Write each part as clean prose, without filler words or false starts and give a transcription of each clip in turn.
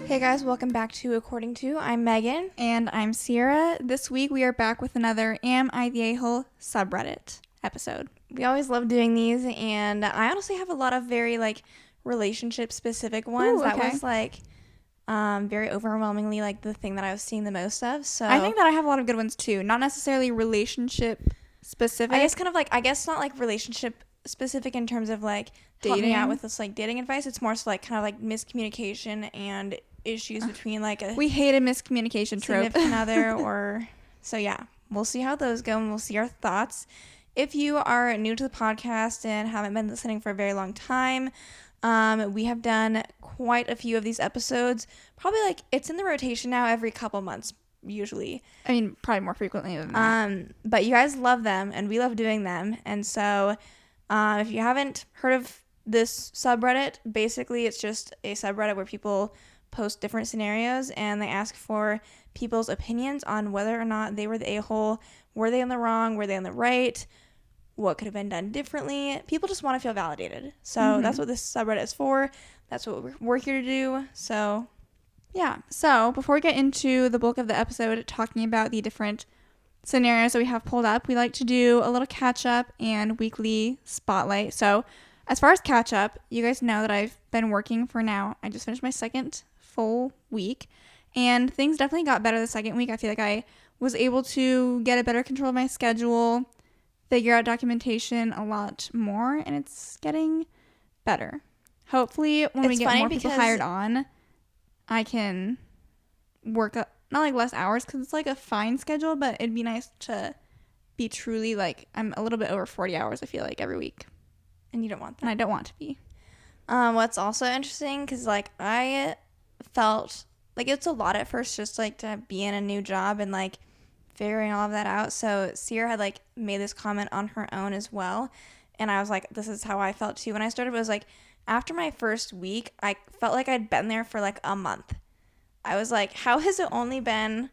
Hey guys, welcome back to According To. I'm Megan. And I'm Ciera. This week we are back with another Am I the Ahole subreddit episode. We always love doing these, and I honestly have a lot of very relationship specific ones. Ooh, That okay. was very overwhelmingly the thing that I was seeing the most of. So I think that I have a lot of good ones too. Not necessarily relationship specific. I guess not relationship specific in terms of help me out with this dating advice. It's more so miscommunication and issues between we hate a miscommunication trope. Significant other or so. Yeah, we'll see how those go, and we'll see our thoughts. If you are new to the podcast and haven't been listening for a very long time, we have done quite a few of these episodes. Probably it's in the rotation now every couple months usually. I mean, probably more frequently than that. But you guys love them, and we love doing them. And so if you haven't heard of this subreddit, basically it's just a subreddit where people post different scenarios and they ask for people's opinions on whether or not they were the a-hole. Were they in the wrong? Were they in the right? What could have been done differently? People just want to feel validated. So that's what this subreddit is for. That's what we're here to do. So yeah. So before we get into the bulk of the episode talking about the different scenarios that we have pulled up, we like to do a little catch up and weekly spotlight. So as far as catch up, you guys know that I've been working for now. I just finished my second full week, and things definitely got better the second week. I feel like I was able to get a better control of my schedule, figure out documentation a lot more, and it's getting better. Hopefully when we get more people hired on, I can work up not less hours, because it's a fine schedule, but it'd be nice to be truly I'm a little bit over 40 hours I feel like every week, and you don't want that. And I don't want to be. What's also interesting, because I felt it's a lot at first just to be in a new job and figuring all of that out. So Ciera had made this comment on her own as well, and I was this is how I felt too when I started. It was after my first week, I felt I'd been there for a month. I was how has it only been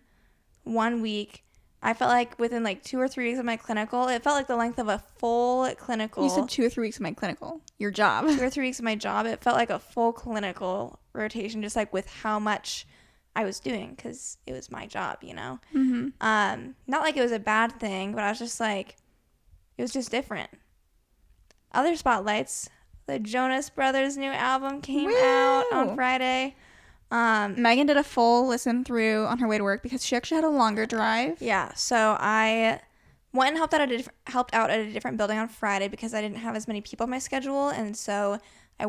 1 week? I felt within 2 or 3 weeks of my clinical, it felt the length of a full clinical. You said 2 or 3 weeks of my clinical. Your job. 2 or 3 weeks of my job. It felt a full clinical rotation, just with how much I was doing, because it was my job, you know? Mm-hmm. Not it was a bad thing, but I was just it was just different. Other spotlights, the Jonas Brothers' new album came out on Friday. Megan did a full listen through on her way to work because she actually had a longer drive. Yeah, so I went and helped out at a different building on Friday because I didn't have as many people on my schedule, and so I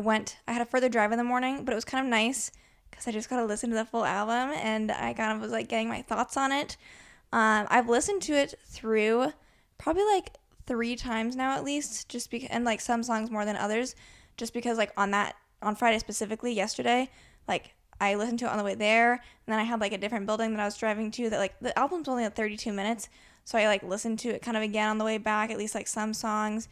had a further drive in the morning, but it was kind of nice because I just got to listen to the full album, and I kind of was getting my thoughts on it. I've listened to it through probably 3 times now at least, just because, and some songs more than others, just because on Friday specifically, yesterday, I listened to it on the way there, and then I had a different building that I was driving to that the album's only 32 minutes, so I listened to it kind of again on the way back, at least some songs,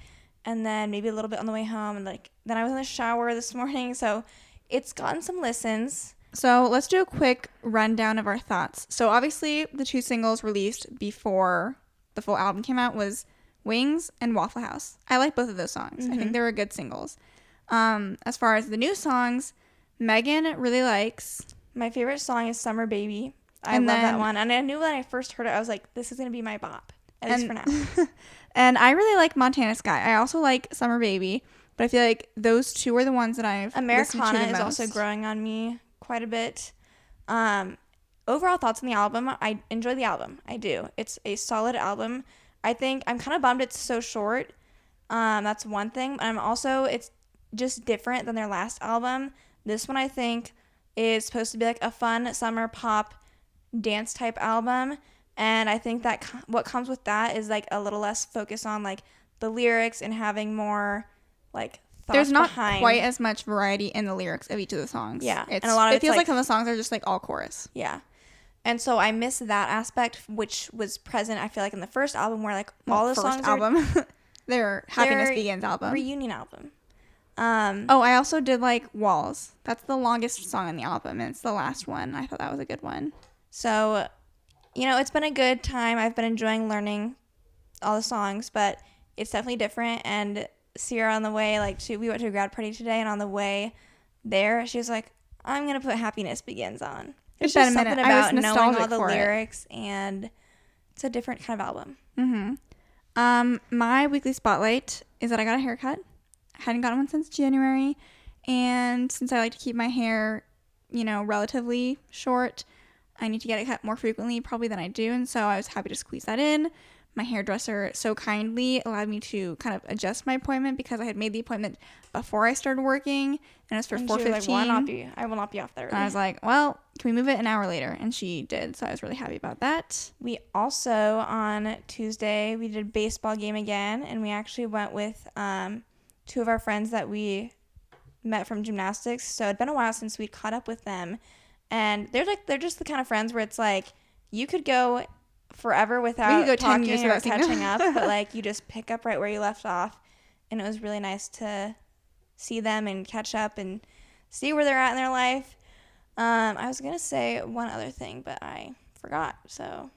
and then maybe a little bit on the way home, and then I was in the shower this morning, so it's gotten some listens. So let's do a quick rundown of our thoughts. So obviously the 2 singles released before the full album came out was Wings and Waffle House. I like both of those songs. Mm-hmm. I think they were good singles. As far as the new songs, Megan really likes. My favorite song is Summer Baby. I love that one. And I knew when I first heard it, I was this is going to be my bop. At least for now. And I really like Montana Sky. I also like Summer Baby. But I feel those 2 are the ones that I've Americana listened to the most. is also growing on me quite a bit. Overall thoughts on the album. I enjoy the album. I do. It's a solid album. I think I'm kind of bummed it's so short. That's one thing. But it's just different than their last album. This one, I think, is supposed to be a fun summer pop dance type album. And I think that what comes with that is a little less focus on the lyrics and having more thoughts There's not behind. Quite as much variety in the lyrics of each of the songs. Yeah. And a lot of it feels some of the songs are just all chorus. Yeah. And so I miss that aspect, which was present, I feel in the first album where all the songs album. Their Happiness Begins album. Reunion album. I also did Walls. That's the longest song on the album, and it's the last one. I thought that was a good one. So, it's been a good time. I've been enjoying learning all the songs, but it's definitely different, and Ciera on the way, like, we went to a grad party today, and on the way there, she was like, I'm going to put Happiness Begins on. There's just something about knowing all the lyrics, and it's a different kind of album. My weekly spotlight is that I got a haircut. I hadn't gotten one since January, and since I like to keep my hair, relatively short, I need to get it cut more frequently probably than I do, and so I was happy to squeeze that in. My hairdresser so kindly allowed me to kind of adjust my appointment because I had made the appointment before I started working, and it was for 4:15. Like, I will not be off that early. And I was like, well, can we move it an hour later? And she did, so I was really happy about that. We also, on Tuesday, we did a baseball game again, and we actually went with 2 of our friends that we met from gymnastics. So it'd been a while since we caught up with them, and they're just the kind of friends where it's like you could go forever without talking 10 years or catching up, but like you just pick up right where you left off, and it was really nice to see them and catch up and see where they're at in their life. I was gonna say one other thing, but I forgot. So,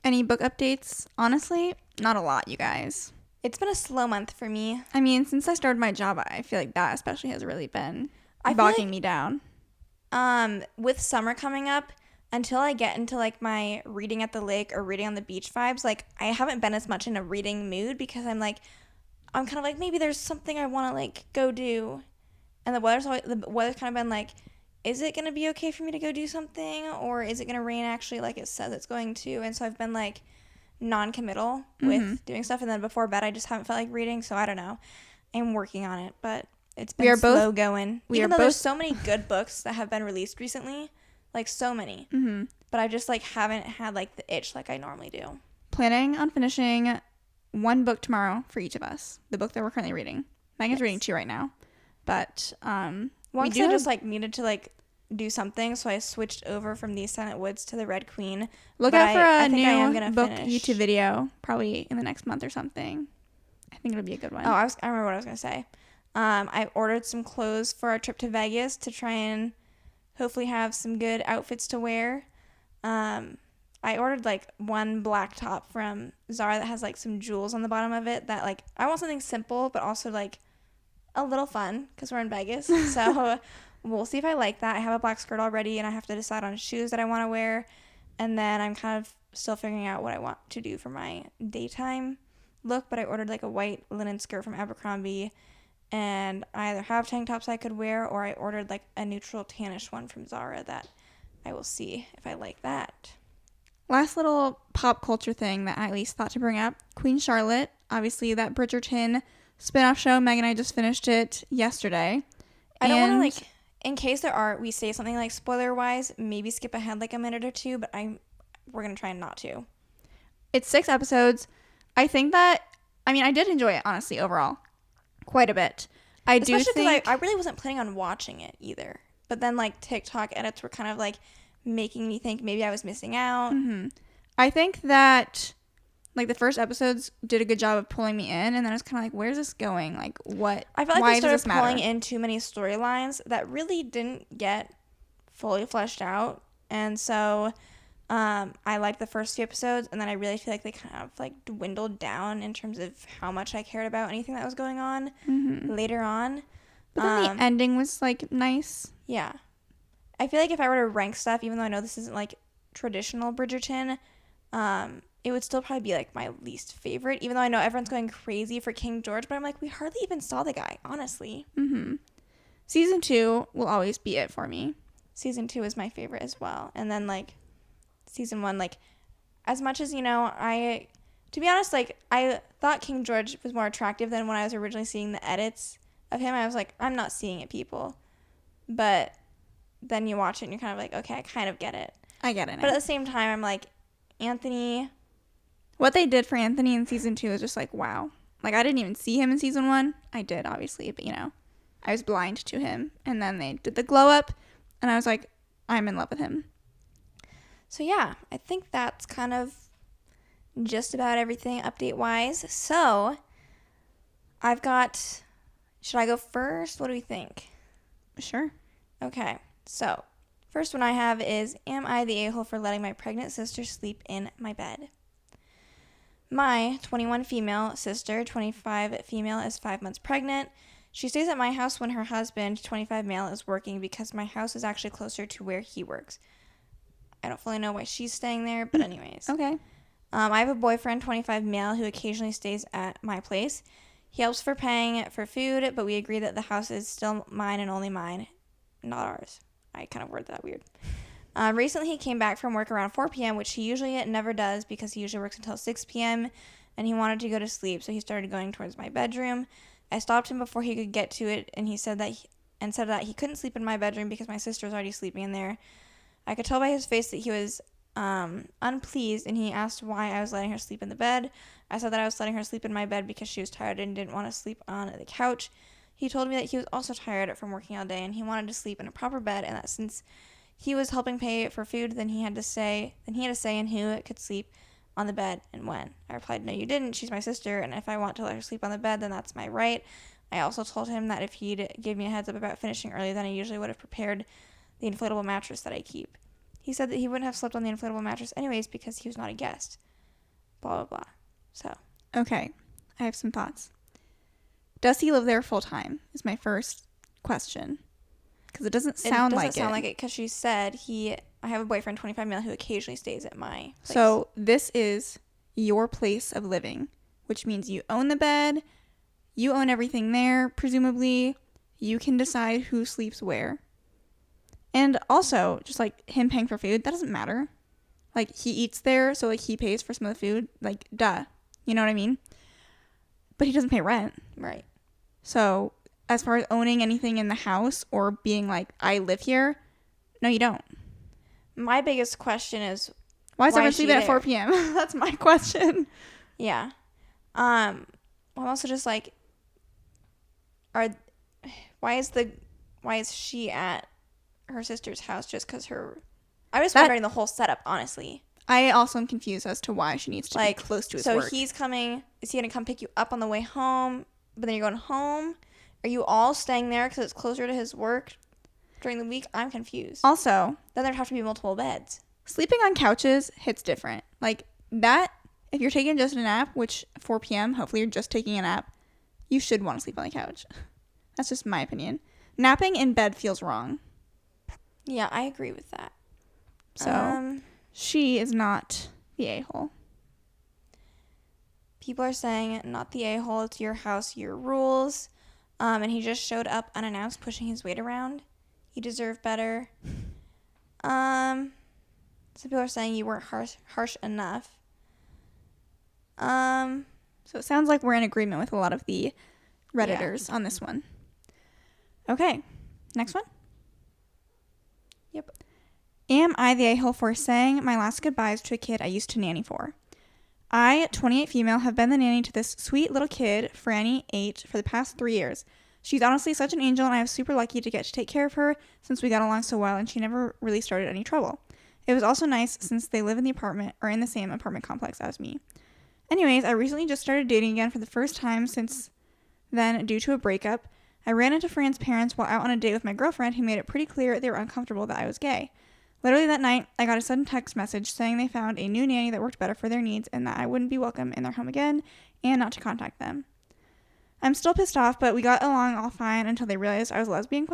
any book updates? Honestly, not a lot, you guys. It's been a slow month for me. I mean, since I started my job, I feel like that especially has really been bogging me down. With summer coming up, until I get into like my reading at the lake or reading on the beach vibes, like I haven't been as much in a reading mood because I'm kind of like maybe there's something I want to like go do, and the weather's kind of been like, is it gonna be okay for me to go do something, or is it gonna rain actually like it says it's going to? And so I've been like non-committal with doing stuff, and then before bed I just haven't felt like reading, so I don't know. I'm working on it, but it's been slow going. Even though there's so many good books that have been released recently. Like, so many. But I just, like, haven't had, like, the itch like I normally do. Planning on finishing one book tomorrow for each of us. The book that we're currently reading. Megan's reading 2 right now. But, once I just, like, needed to, like, do something, so I switched over from The Silent Woods to The Red Queen. Look out for a new book YouTube video, probably in the next month or something. I think it'll be a good one. Oh, I remember what I was going to say. I ordered some clothes for our trip to Vegas to try and hopefully have some good outfits to wear. I ordered like one black top from Zara that has like some jewels on the bottom of it that like I want something simple but also like a little fun because we're in Vegas. So we'll see if I like that. I have a black skirt already, and I have to decide on shoes that I want to wear, and then I'm kind of still figuring out what I want to do for my daytime look. But I ordered like a white linen skirt from Abercrombie, and I either have tank tops I could wear, or I ordered like a neutral tannish one from Zara that I will see if I like that. Last little pop culture thing that I at least thought to bring up. Queen Charlotte, obviously that Bridgerton spin-off show. Megan and I just finished it yesterday. I don't want to like, in case we say something like spoiler-wise, maybe skip ahead like a minute or two, but we're going to try not to. It's 6 episodes. I think that, I did enjoy it, honestly, overall. Quite a bit. Especially because I really wasn't planning on watching it either. But then like TikTok edits were kind of like making me think maybe I was missing out. I think that like the first episodes did a good job of pulling me in, and then I was kind of like, where's this going? Like what? I felt like they started pulling in too many storylines that really didn't get fully fleshed out. And so I liked the first few episodes, and then I really feel like they kind of like dwindled down in terms of how much I cared about anything that was going on later on. But then the ending was like nice. Yeah. I feel like if I were to rank stuff, even though I know this isn't like traditional Bridgerton, it would still probably be like my least favorite, even though I know everyone's going crazy for King George, but I'm like, we hardly even saw the guy, honestly. Season 2 will always be it for me. Season 2 is my favorite as well. And then like Season 1, like, as much as, to be honest, like, I thought King George was more attractive than when I was originally seeing the edits of him. I was like, I'm not seeing it, people. But then you watch it and you're kind of like, okay, I kind of get it. I get it now. But at the same time, I'm like, Anthony. What they did for Anthony in Season 2 is just like, wow. Like, I didn't even see him in Season 1. I did, obviously, but, I was blind to him. And then they did the glow up, and I was like, I'm in love with him. So yeah, I think that's kind of just about everything update-wise. So should I go first? What do we think? Sure. Okay, so first one I have is, am I the a-hole for letting my pregnant sister sleep in my bed? My 21 female sister, 25 female, is 5 months pregnant. She stays at my house when her husband, 25 male, is working because my house is actually closer to where he works. I don't fully know why she's staying there, but anyways. Okay. I have a boyfriend, 25 male, who occasionally stays at my place. He helps for paying for food, but we agree that the house is still mine and only mine, not ours. I kind of worded that weird. Recently, he came back from work around 4 p.m., which he usually never does because he usually works until 6 p.m., and he wanted to go to sleep, so he started going towards my bedroom. I stopped him before he could get to it, and he said that he couldn't sleep in my bedroom because my sister was already sleeping in there. I could tell by his face that he was unpleased, and he asked why I was letting her sleep in the bed. I said that I was letting her sleep in my bed because she was tired and didn't want to sleep on the couch. He told me that he was also tired from working all day, and he wanted to sleep in a proper bed, and that since he was helping pay for food, then he had to say in who could sleep on the bed and when. I replied, "No, you didn't. She's my sister, and if I want to let her sleep on the bed, then that's my right." I also told him that if he'd give me a heads up about finishing early, then I usually would have prepared the inflatable mattress that I keep. He said that he wouldn't have slept on the inflatable mattress anyways because he was not a guest. Blah, blah, blah. So. Okay. I have some thoughts. Does he live there full time? Is my first question. Because it doesn't sound like it. It doesn't sound like it because she said I have a boyfriend, 25 male, who occasionally stays at my place. So this is your place of living, which means you own the bed, you own everything there, presumably. You can decide who sleeps where. And also, just like him paying for food, that doesn't matter. Like, he eats there, so like he pays for some of the food. Like, duh. You know what I mean? But he doesn't pay rent. Right. So as far as owning anything in the house or being like, I live here, no, you don't. My biggest question is, why is everyone sleeping at 4 p.m.? That's my question. Yeah. I'm also just like, why is she at her sister's house just because I'm just wondering the whole setup, honestly. I also am confused as to why she needs to be close to his work. So is he going to come pick you up on the way home, but then you're going home? Are you all staying there because it's closer to his work during the week? I'm confused. Also, then there'd have to be multiple beds. Sleeping on couches hits different. Like that, if you're taking just a nap, which 4 p.m., hopefully you're just taking a nap, you should want to sleep on the couch. That's just my opinion. Napping in bed feels wrong. Yeah, I agree with that. So, she is not the a-hole. People are saying, not the a-hole, it's your house, your rules. And he just showed up unannounced, pushing his weight around. You deserve better. Some people are saying you weren't harsh enough. So it sounds like we're in agreement with a lot of the Redditors on this one. Okay, next one. Yep. Am I the a-hole for saying my last goodbyes to a kid I used to nanny for? I, 28 female, have been the nanny to this sweet little kid, Franny, 8, for the past 3 years. She's honestly such an angel, and I was super lucky to get to take care of her since we got along so well, and she never really started any trouble. It was also nice since they live in the same apartment complex as me. Anyways, I recently just started dating again for the first time since then due to a breakup. I ran into Fran's parents while out on a date with my girlfriend who made it pretty clear they were uncomfortable that I was gay. Literally that night, I got a sudden text message saying they found a new nanny that worked better for their needs and that I wouldn't be welcome in their home again and not to contact them. I'm still pissed off, but we got along all fine until they realized I was a lesbian ?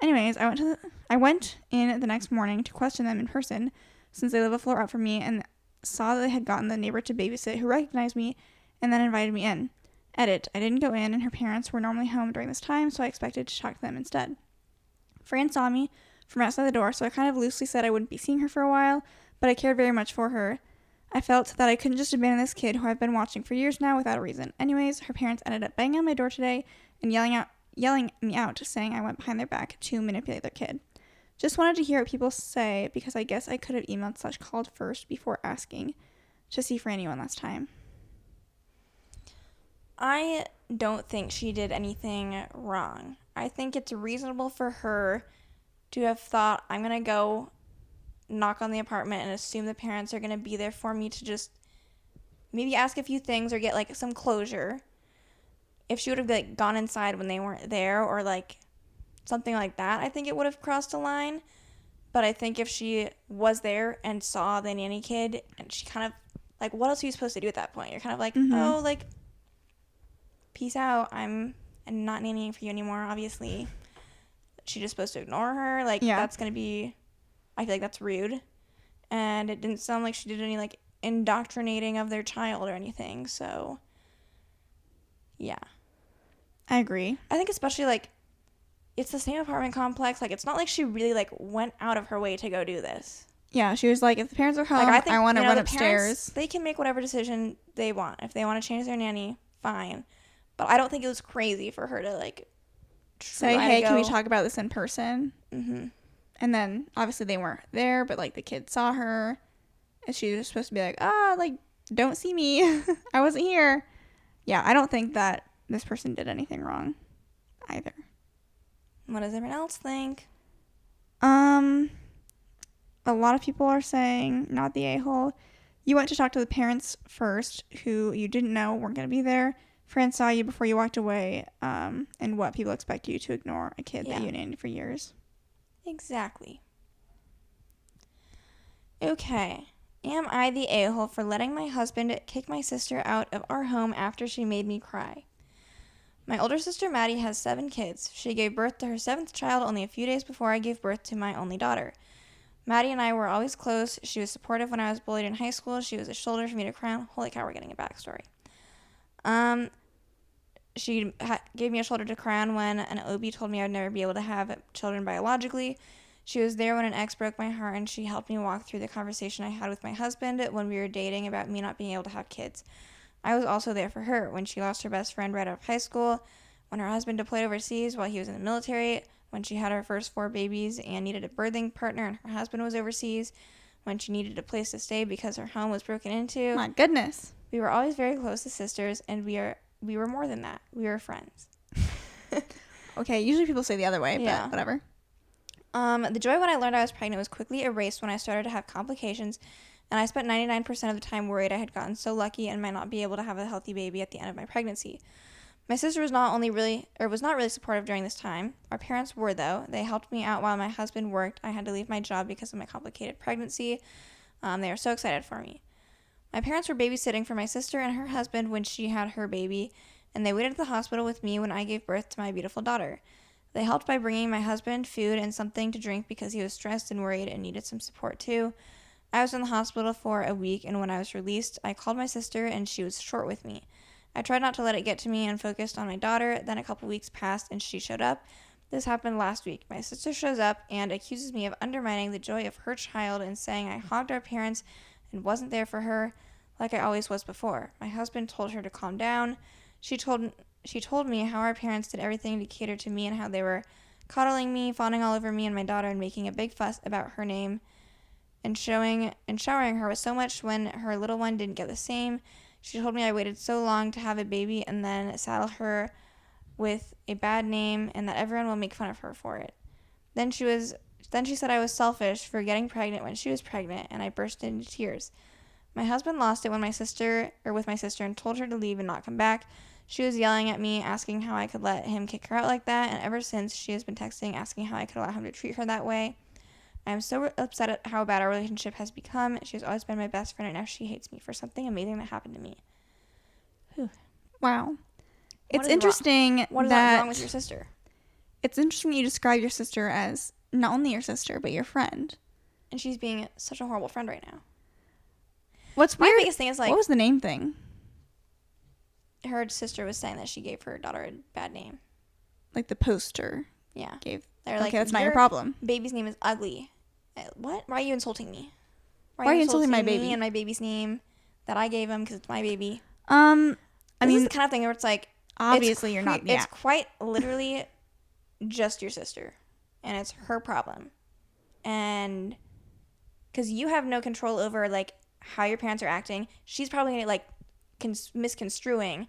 Anyways, I went in the next morning to question them in person since they live a floor up from me and saw that they had gotten the neighbor to babysit who recognized me and then invited me in. Edit, I didn't go in and her parents were normally home during this time, so I expected to talk to them instead. Fran saw me from outside the door, so I kind of loosely said I wouldn't be seeing her for a while, but I cared very much for her. I felt that I couldn't just abandon this kid who I've been watching for years now without a reason. Anyways, her parents ended up banging on my door today and yelling me out, saying I went behind their back to manipulate their kid. Just wanted to hear what people say because I guess I could have emailed / called first before asking to see Franny one last time. I don't think she did anything wrong. I think it's reasonable for her to have thought, I'm going to go knock on the apartment and assume the parents are going to be there for me to just maybe ask a few things or get like some closure. If she would have like gone inside when they weren't there or like something like that, I think it would have crossed a line. But I think if she was there and saw the nanny kid and she kind of like, what else are you supposed to do at that point? You're kind of like, Mm-hmm. oh, like, peace out. I'm not nannying for you anymore, obviously. She's just supposed to ignore her. Like, that's going to be, I feel like that's rude. And it didn't sound like she did any, like, indoctrinating of their child or anything. So, yeah. I agree. I think especially, like, it's the same apartment complex. Like, it's not like she really, like, went out of her way to go do this. Yeah, she was like, if the parents are home, like, I want to run upstairs. Parents, they can make whatever decision they want. If they want to change their nanny, fine. But I don't think it was crazy for her to, like, say, hey, can we talk about this in person? Mm-hmm. And then, obviously, they weren't there, but, like, the kids saw her. And she was supposed to be like, like, don't see me. I wasn't here. Yeah, I don't think that this person did anything wrong either. What does everyone else think? A lot of people are saying, not the a-hole. You went to talk to the parents first, who you didn't know weren't going to be there. Friends saw you before you walked away, and what people expect you to ignore a kid that you nannied for years. Exactly. Okay. Am I the a-hole for letting my husband kick my sister out of our home after she made me cry? My older sister Maddie has 7 kids. She gave birth to her 7th child only a few days before I gave birth to my only daughter. Maddie and I were always close. She was supportive when I was bullied in high school. She was a shoulder for me to cry on. Holy cow, we're getting a backstory. She gave me a shoulder to cry on when an OB told me I would never be able to have children biologically. She was there when an ex broke my heart, and she helped me walk through the conversation I had with my husband when we were dating about me not being able to have kids. I was also there for her when she lost her best friend right out of high school, when her husband deployed overseas while he was in the military, when she had her first 4 babies and needed a birthing partner and her husband was overseas, when she needed a place to stay because her home was broken into. My goodness. We were always very close as sisters, and we were more than that. We were friends. Okay, usually people say the other way, but whatever. The joy when I learned I was pregnant was quickly erased when I started to have complications, and I spent 99% of the time worried I had gotten so lucky and might not be able to have a healthy baby at the end of my pregnancy. My sister was not really supportive during this time. Our parents were, though. They helped me out while my husband worked. I had to leave my job because of my complicated pregnancy. They were so excited for me. My parents were babysitting for my sister and her husband when she had her baby, and they waited at the hospital with me when I gave birth to my beautiful daughter. They helped by bringing my husband food and something to drink because he was stressed and worried and needed some support too. I was in the hospital for a week, and when I was released, I called my sister and she was short with me. I tried not to let it get to me and focused on my daughter. Then a couple weeks passed and she showed up. This happened last week. My sister shows up and accuses me of undermining the joy of her child and saying I hogged our parents and wasn't there for her like I always was before. My husband told her to calm down. She told me how our parents did everything to cater to me and how they were coddling me, fawning all over me and my daughter and making a big fuss about her name and showering her with so much when her little one didn't get the same. She told me I waited so long to have a baby and then saddle her with a bad name and that everyone will make fun of her for it. Then she said I was selfish for getting pregnant when she was pregnant, and I burst into tears. My husband lost it with my sister and told her to leave and not come back. She was yelling at me, asking how I could let him kick her out like that, and ever since she has been texting asking how I could allow him to treat her that way. I am so upset at how bad our relationship has become. She has always been my best friend, and now she hates me for something amazing that happened to me. Whew. Wow. It's interesting What is wrong with your sister? It's interesting you describe your sister as not only your sister, but your friend. And she's being such a horrible friend right now. What's weird? My biggest thing is, like, what was the name thing? Her sister was saying that she gave her daughter a bad name. Like the poster. Yeah. They're like, okay, that's not your problem. Baby's name is ugly. What? Why are you insulting me? Why are you insulting my baby? Me and my baby's name that I gave him because it's my baby. I mean, this is the kind of thing where it's like, obviously you're not. Yeah. It's quite literally just your sister, and it's her problem, and because you have no control over like how your parents are acting, she's probably gonna like misconstruing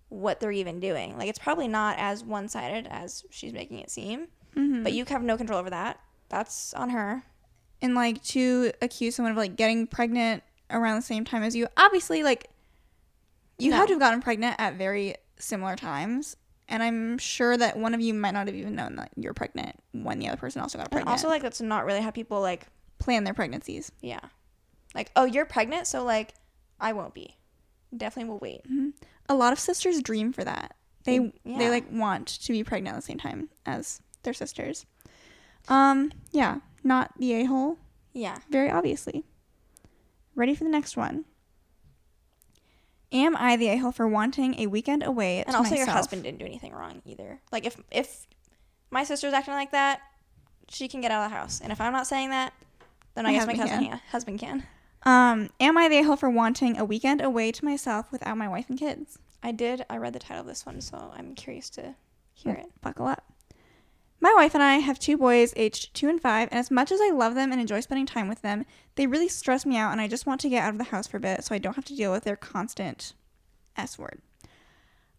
what they're even doing. Like, it's probably not as one-sided as she's making it seem, but you have no control over that. That's on her. And like to accuse someone of like getting pregnant around the same time as you, obviously, like you had to have gotten pregnant at very similar times, and I'm sure that one of you might not have even known that you're pregnant when the other person also got pregnant. And also, like, that's not really how people like plan their pregnancies. Yeah, like, oh, you're pregnant, so like I won't be. Definitely will wait. Mm-hmm. A lot of sisters dream for that. They Yeah. like want to be pregnant at the same time as their sisters. Yeah, not the a-hole. Yeah. Very obviously. Ready for the next one. Am I the a-hole for wanting a weekend away And to also myself? your husband didn't do anything wrong either. Like if my sister's acting like that, she can get out of the house. And if I'm not saying that, then I guess my husband can. Am I the a-hole for wanting a weekend away to myself without my wife and kids? I read the title of this one, so I'm curious to hear it. Buckle up. My wife and I have 2 boys aged 2 and 5, and as much as I love them and enjoy spending time with them, they really stress me out, and I just want to get out of the house for a bit so I don't have to deal with their constant S word.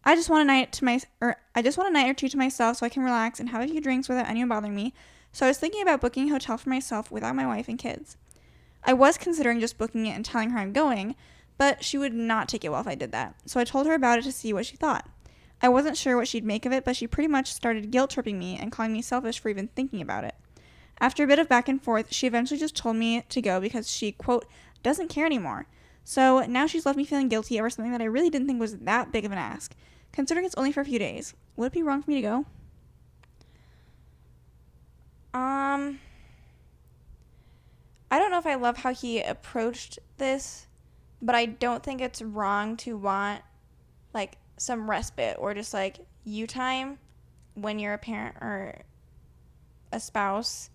I just want a night or two to myself so I can relax and have a few drinks without anyone bothering me. So I was thinking about booking a hotel for myself without my wife and kids. I was considering just booking it and telling her I'm going, but she would not take it well if I did that. So I told her about it to see what she thought. I wasn't sure what she'd make of it, but she pretty much started guilt-tripping me and calling me selfish for even thinking about it. After a bit of back and forth, she eventually just told me to go because she, quote, doesn't care anymore. So now she's left me feeling guilty over something that I really didn't think was that big of an ask. Considering it's only for a few days, would it be wrong for me to go? I don't know if I love how he approached this, but I don't think it's wrong to want, like, some respite or just, like, you time when you're a parent or a spouse.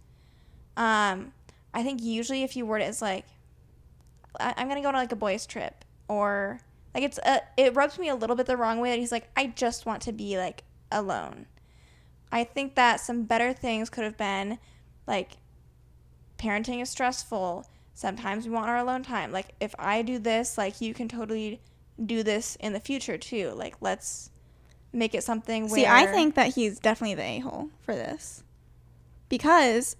I think usually if you word it as, like, I'm going to go on, like, a boys' trip, or, like, it rubs me a little bit the wrong way that he's like, I just want to be, like, alone. I think that some better things could have been, like, parenting is stressful. Sometimes we want our alone time. Like, if I do this, like, you can totally do this in the future, too. Like, let's make it something where... See, I think that he's definitely the a-hole for this. Because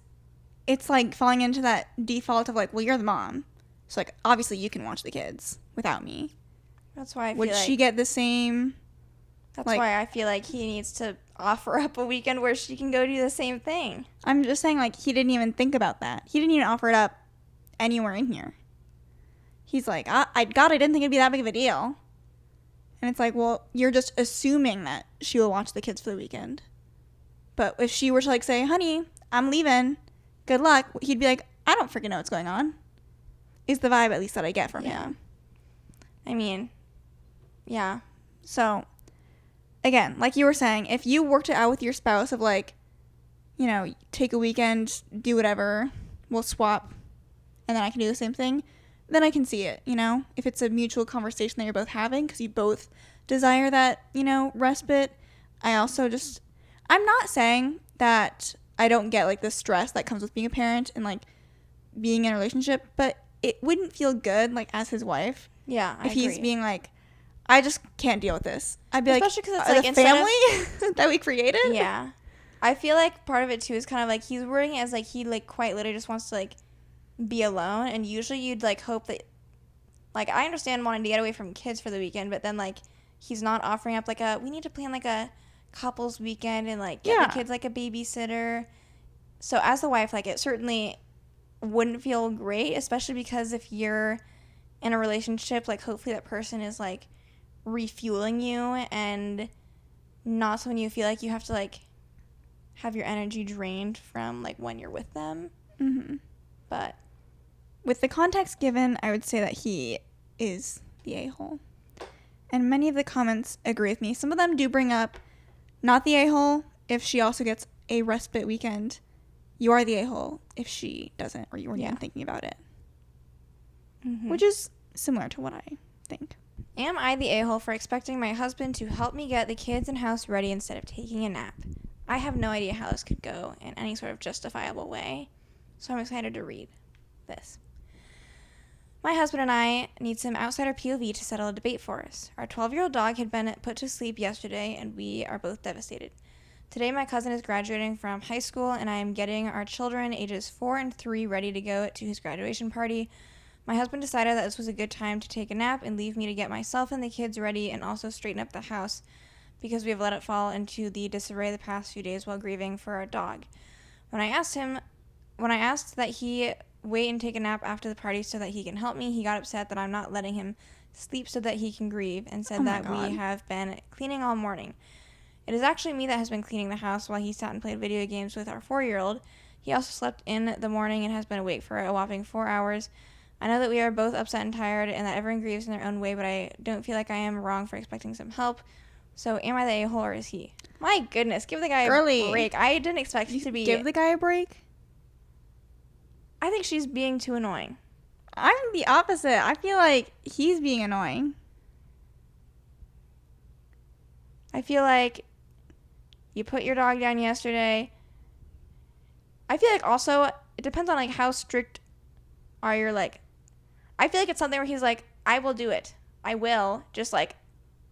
it's, like, falling into that default of, like, well, you're the mom. So, like, obviously you can watch the kids without me. That's why I feel Would like... she get the same... That's why I feel like he needs to offer up a weekend where she can go do the same thing. I'm just saying, like, he didn't even think about that. He didn't even offer it up anywhere in here. He's like, I didn't think it'd be that big of a deal. And it's like, well, you're just assuming that she will watch the kids for the weekend. But if she were to, like, say, honey, I'm leaving, good luck, he'd be like, I don't freaking know what's going on. Is the vibe, at least, that I get from him. I mean, yeah. So... Again, like you were saying, if you worked it out with your spouse of, like, you know, take a weekend, do whatever, we'll swap, and then I can do the same thing, then I can see it, you know? If it's a mutual conversation that you're both having because you both desire that, you know, respite. I'm not saying that I don't get, like, the stress that comes with being a parent and, like, being in a relationship, but it wouldn't feel good, like, as his wife. Yeah, if he's being like, I just can't deal with this. I'd be especially because it's like, like the family that we created. Yeah, I feel like part of it too is kind of like he's wording it as like he like quite literally just wants to like be alone, and usually you'd like hope that, like, I understand wanting to get away from kids for the weekend, but then like he's not offering up like we need to plan like a couples weekend and like get the kids like a babysitter. So as the wife, like, it certainly wouldn't feel great, especially because if you're in a relationship, like, hopefully that person is like refueling you and not someone you feel like you have to like have your energy drained from like when you're with them. Mm-hmm. But with the context given, I would say that he is the a-hole, and many of the comments agree with me. Some of them do bring up not the a-hole if she also gets a respite weekend. You are the a-hole if she doesn't, or you weren't even thinking about it. Mm-hmm. Which is similar to what I think. Am I the a-hole for expecting my husband to help me get the kids and house ready instead of taking a nap? I have no idea how this could go in any sort of justifiable way, so I'm excited to read this. My husband and I need some outsider POV to settle a debate for us. Our 12-year-old dog had been put to sleep yesterday, and we are both devastated. Today, my cousin is graduating from high school, and I am getting our children, ages 4 and 3, ready to go to his graduation party. My husband decided that this was a good time to take a nap and leave me to get myself and the kids ready and also straighten up the house because we have let it fall into the disarray the past few days while grieving for our dog. When I asked that he wait and take a nap after the party so that he can help me. He got upset that I'm not letting him sleep so that he can grieve and said that God. we have been cleaning all morning. It is actually me that has been cleaning the house while he sat and played video games with our 4-year-old. He also slept in the morning and has been awake for a whopping 4 hours. I know that we are both upset and tired and that everyone grieves in their own way, but I don't feel like I am wrong for expecting some help. So am I the a-hole or is he? My goodness, give the guy a break. I didn't expect it to be... Give the guy a break? I think she's being too annoying. I'm the opposite. I feel like he's being annoying. I feel like you put your dog down yesterday. I feel like also it depends on like how strict are your like. I feel like it's something where he's like, I will do it. I will. Just like,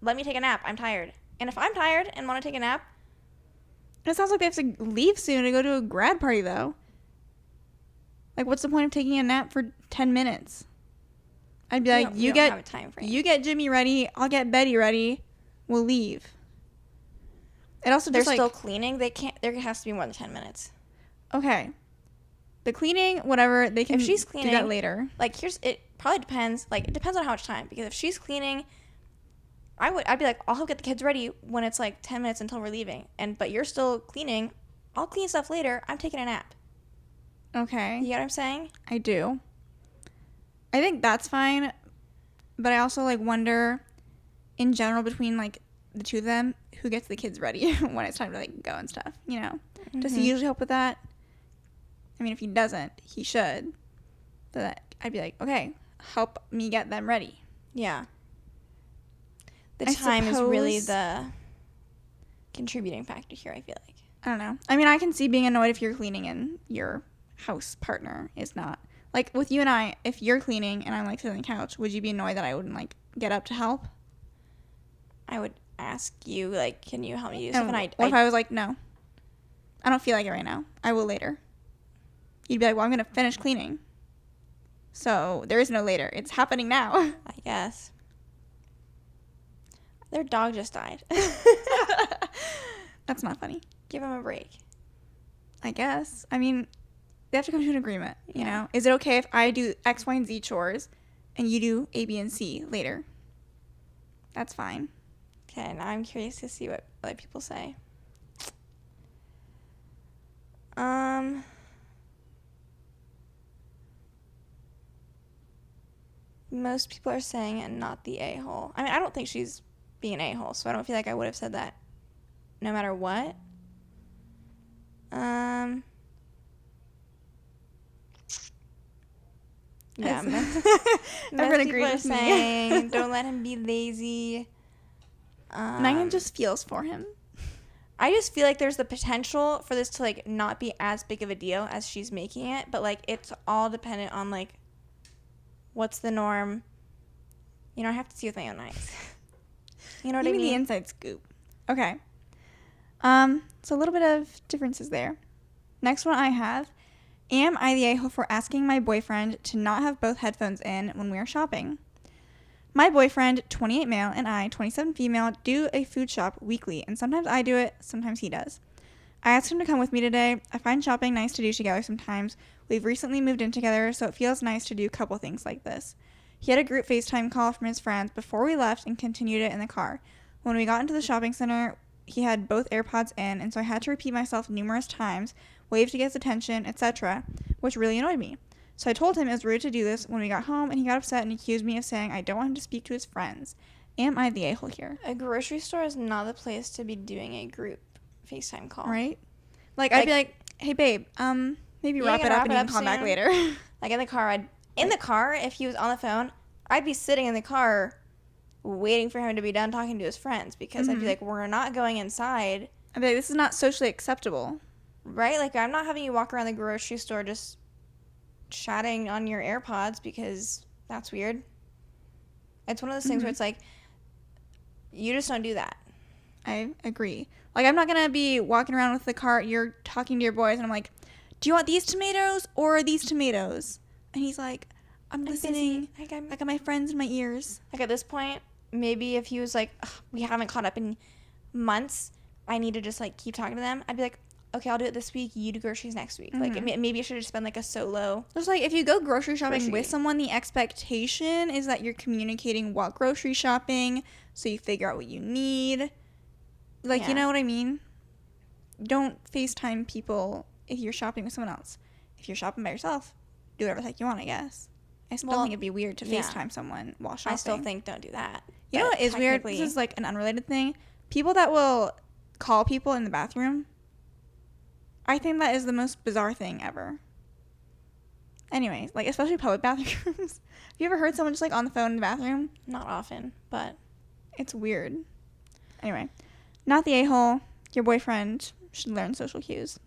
let me take a nap. I'm tired. And if I'm tired and want to take a nap. It sounds like they have to leave soon to go to a grad party though. Like, what's the point of taking a nap for 10 minutes? I'd be like, you get Jimmy ready. I'll get Betty ready. We'll leave. It also they're just still cleaning. They can't. There has to be more than 10 minutes. Okay. The cleaning, whatever, they can if she's cleaning, do that later. Like, it probably depends. Like, it depends on how much time. Because if she's cleaning, I'd be like, I'll help get the kids ready when it's like 10 minutes until we're leaving. But you're still cleaning. I'll clean stuff later. I'm taking a nap. Okay. You get what I'm saying? I do. I think that's fine. But I also like wonder, in general, between like the two of them, who gets the kids ready when it's time to like go and stuff, you know? Mm-hmm. Does he usually help with that? I mean, if he doesn't, he should. But I'd be like, okay, help me get them ready. Yeah. The time is really the contributing factor here, I feel like. I don't know. I mean, I can see being annoyed if you're cleaning and your house partner is not. Like, with you and I, if you're cleaning and I'm, like, sitting on the couch, would you be annoyed that I wouldn't, like, get up to help? I would ask you, like, can you help me do stuff? What if I was like, no, I don't feel like it right now. I will later. You'd be like, well, I'm going to finish cleaning. So there is no later. It's happening now. I guess. Their dog just died. That's not funny. Give him a break. I guess. I mean, they have to come to an agreement, you know? Is it okay if I do X, Y, and Z chores and you do A, B, and C later? That's fine. Okay, now I'm curious to see what other people say. Most people are saying and not the a-hole. I mean, I don't think she's being an a-hole, so I don't feel like I would have said that no matter what. Yeah, most people are saying don't let him be lazy. Megan just feels for him. I just feel like there's the potential for this to like not be as big of a deal as she's making it, but like it's all dependent on like what's the norm. You know, I have to see with my own eyes. You know what I mean? The inside scoop. Okay. So a little bit of differences there. Next one I have. Am I the a-hole for asking my boyfriend to not have both headphones in when we are shopping? My boyfriend, 28 male, and I, 27 female, do a food shop weekly, and sometimes I do it, sometimes he does. I asked him to come with me today. I find shopping nice to do together sometimes. We've recently moved in together, so it feels nice to do a couple things like this. He had a group FaceTime call from his friends before we left and continued it in the car. When we got into the shopping center, he had both AirPods in, and so I had to repeat myself numerous times, wave to get his attention, etc., which really annoyed me. So I told him it was rude to do this when we got home, and he got upset and accused me of saying I don't want him to speak to his friends. Am I the a-hole here? A grocery store is not the place to be doing a group FaceTime call. Right? Like I'd be like, hey babe, maybe wrap it up and you can call back later. Like in the car, if he was on the phone, I'd be sitting in the car waiting for him to be done talking to his friends because I'd be like, we're not going inside. I'd be like, this is not socially acceptable. Right? Like, I'm not having you walk around the grocery store just chatting on your AirPods because that's weird. It's one of those things where it's like, you just don't do that. I agree. Like, I'm not going to be walking around with the cart, you're talking to your boys, and I'm like, do you want these tomatoes or these tomatoes? And he's like, I'm listening. I got my friends in my ears. Like, at this point, maybe if he was like, we haven't caught up in months, I need to just, like, keep talking to them. I'd be like, okay, I'll do it this week, you do groceries next week. Like, maybe it should have just been, like, a solo. Just, like, if you go grocery shopping with someone, the expectation is that you're communicating while grocery shopping, so you figure out what you need. Like, you know what I mean? Don't FaceTime people if you're shopping with someone else. If you're shopping by yourself, do whatever the heck you want, I guess. I still think it'd be weird to FaceTime someone while shopping. I still think don't do that. You know what is weird? This is, like, an unrelated thing. People that will call people in the bathroom. I think that is the most bizarre thing ever. Anyways, like, especially public bathrooms. Have you ever heard someone just, like, on the phone in the bathroom? Not often, but it's weird. Anyway, not the a-hole. Your boyfriend should learn social cues.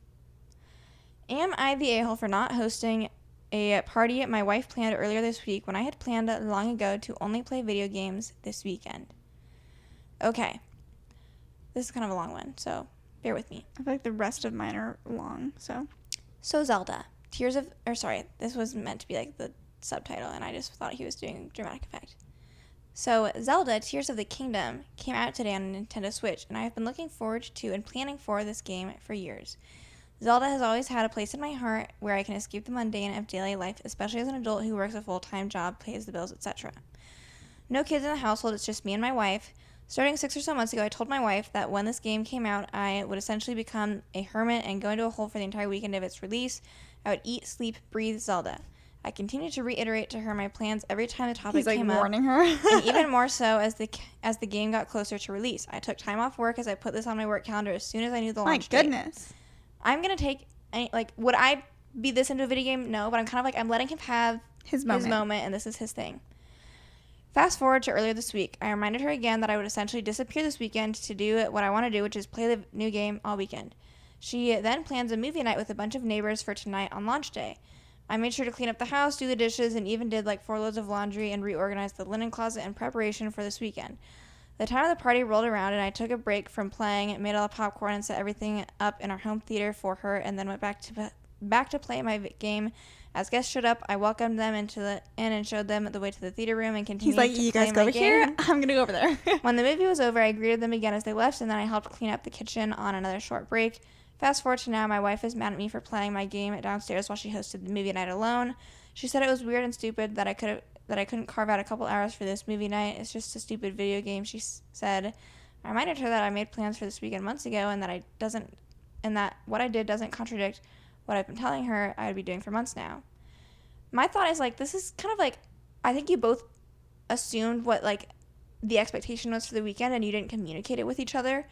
Am I the a-hole for not hosting a party my wife planned earlier this week when I had planned long ago to only play video games this weekend? Okay. This is kind of a long one, so bear with me. I feel like the rest of mine are long, so. So Zelda, this was meant to be like the subtitle, and I just thought he was doing dramatic effect. So Zelda, Tears of the Kingdom, came out today on Nintendo Switch, and I have been looking forward to and planning for this game for years. Zelda has always had a place in my heart where I can escape the mundane of daily life, especially as an adult who works a full-time job, pays the bills, etc. No kids in the household, it's just me and my wife. Starting 6 or so months ago, I told my wife that when this game came out, I would essentially become a hermit and go into a hole for the entire weekend of its release. I would eat, sleep, breathe Zelda. I continued to reiterate to her my plans every time the topic came up. He's, warning her. And even more so as the game got closer to release. I took time off work as I put this on my work calendar as soon as I knew the launch date. My goodness. I'm going to take, would I be this into a video game? No, but I'm kind of like, I'm letting him have his moment, and this is his thing. Fast forward to earlier this week. I reminded her again that I would essentially disappear this weekend to do what I want to do, which is play the new game all weekend. She then plans a movie night with a bunch of neighbors for tonight on launch day. I made sure to clean up the house, do the dishes, and even did 4 loads of laundry and reorganize the linen closet in preparation for this weekend. The time of the party rolled around, and I took a break from playing, made all the popcorn, and set everything up in our home theater for her, and then went back to play my game. As guests showed up, I welcomed them in and showed them the way to the theater room and continued to play my game. He's like, you guys go over here, I'm going to go over there. When the movie was over, I greeted them again as they left, and then I helped clean up the kitchen on another short break. Fast forward to now, my wife is mad at me for playing my game downstairs while she hosted the movie night alone. She said it was weird and stupid that I couldn't carve out a couple hours for this movie night. It's just a stupid video game, she said. I reminded her that I made plans for this weekend months ago and that what I did doesn't contradict what I've been telling her I would be doing for months now. My thought is this is kind of I think you both assumed what the expectation was for the weekend and you didn't communicate it with each other.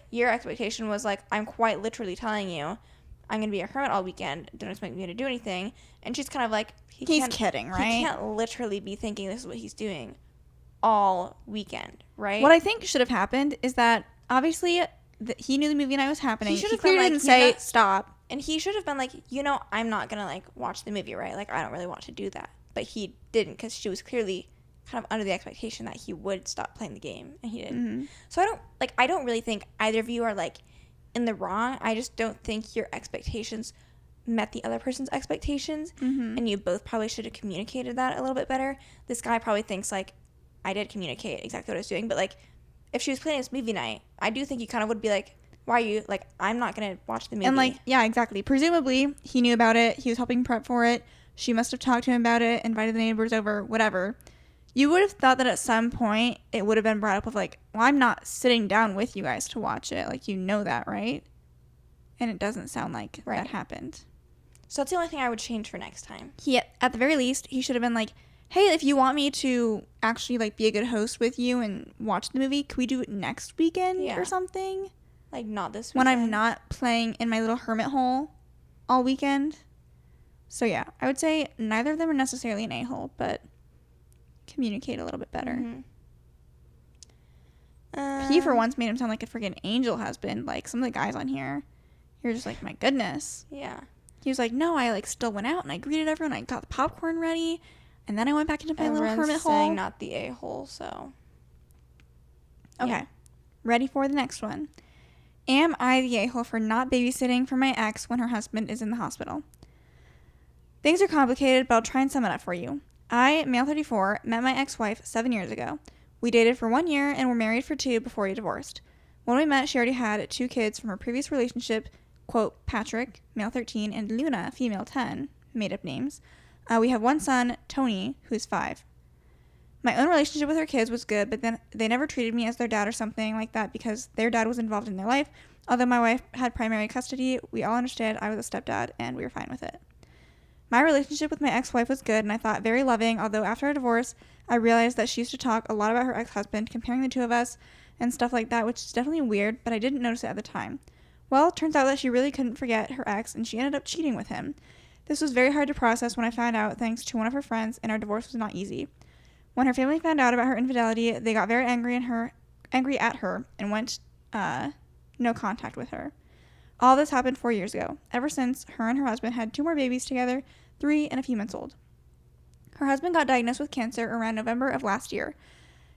Your expectation was I'm quite literally telling you I'm going to be a hermit all weekend. Don't expect me to do anything. And she's kind of he's kidding, right? He can't literally be thinking this is what he's doing all weekend, right? What I think should have happened is that obviously he knew the movie night was happening. He clearly didn't say stop. And he should have been I'm not going to watch the movie, right? I don't really want to do that. But he didn't because she was clearly kind of under the expectation that he would stop playing the game, and he didn't. Mm-hmm. So I don't really think either of you are in the wrong. I just don't think your expectations met the other person's expectations, and you both probably should have communicated that a little bit better. This guy probably thinks I did communicate exactly what I was doing, but if she was planning this movie night, I do think you kind of would be why are you I'm not gonna watch the movie. And yeah, exactly. Presumably he knew about it. He was helping prep for it. She must have talked to him about it, invited the neighbors over, whatever. You would have thought that at some point it would have been brought up of well, I'm not sitting down with you guys to watch it. You know that, right? And it doesn't sound like that happened. So that's the only thing I would change for next time. At the very least, he should have been hey, if you want me to actually be a good host with you and watch the movie, could we do it next weekend or something? Not this weekend. When I'm not playing in my little hermit hole all weekend. So yeah, I would say neither of them are necessarily an a-hole, but communicate a little bit better. Mm-hmm. He for once made him sound like a freaking angel husband. Some of the guys on here, you're just my goodness. Yeah. He was no, I still went out and I greeted everyone. I got the popcorn ready, and then I went back into my little hermit hole. Saying not the a-hole, so. Okay, yeah. Ready for the next one. Am I the a-hole for not babysitting for my ex when her husband is in the hospital? Things are complicated, but I'll try and sum it up for you. I, male 34, met my ex-wife 7 years ago. We dated for 1 year and were married for 2 before we divorced. When we met, she already had 2 kids from her previous relationship, quote, Patrick, male 13, and Luna, female 10, made-up names. We have one son, Tony, who's 5. My own relationship with her kids was good, but then they never treated me as their dad or something like that because their dad was involved in their life. Although my wife had primary custody, we all understood I was a stepdad, and we were fine with it. My relationship with my ex-wife was good, and I thought very loving, although after our divorce, I realized that she used to talk a lot about her ex-husband, comparing the two of us and stuff like that, which is definitely weird, but I didn't notice it at the time. Well, it turns out that she really couldn't forget her ex, and she ended up cheating with him. This was very hard to process when I found out thanks to one of her friends, and our divorce was not easy. When her family found out about her infidelity, they got very angry at her and went no contact with her. All this happened 4 years ago. Ever since, her and her husband had 2 more babies together, 3 and a few months old. Her husband got diagnosed with cancer around November of last year.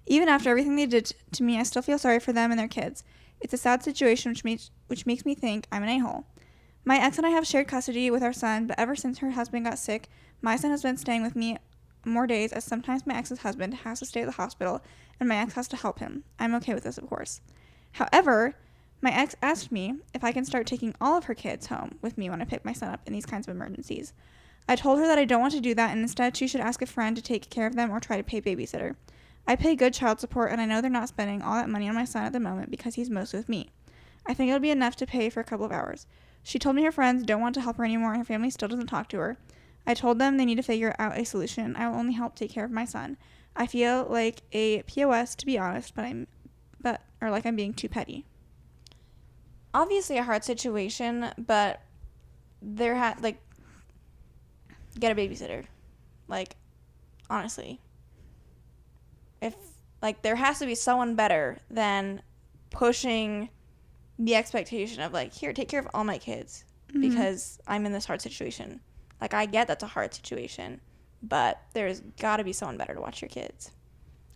Even after everything they did to me, I still feel sorry for them and their kids. It's a sad situation which makes me think I'm an a-hole. My ex and I have shared custody with our son, but ever since her husband got sick, my son has been staying with me more days, as sometimes my ex's husband has to stay at the hospital and my ex has to help him. I'm okay with this, of course. However, my ex asked me if I can start taking all of her kids home with me when I pick my son up in these kinds of emergencies. I told her that I don't want to do that, and instead she should ask a friend to take care of them or try to pay babysitter. I pay good child support, and I know they're not spending all that money on my son at the moment because he's mostly with me. I think it'll be enough to pay for a couple of hours. She told me her friends don't want to help her anymore and her family still doesn't talk to her. I told them they need to figure out a solution. I will only help take care of my son. I feel like a POS, to be honest, or like I'm being too petty. Obviously a hard situation, but get a babysitter. Like, honestly. If, there has to be someone better than pushing the expectation of, here, take care of all my kids because I'm in this hard situation. I get that's a hard situation, but there's got to be someone better to watch your kids.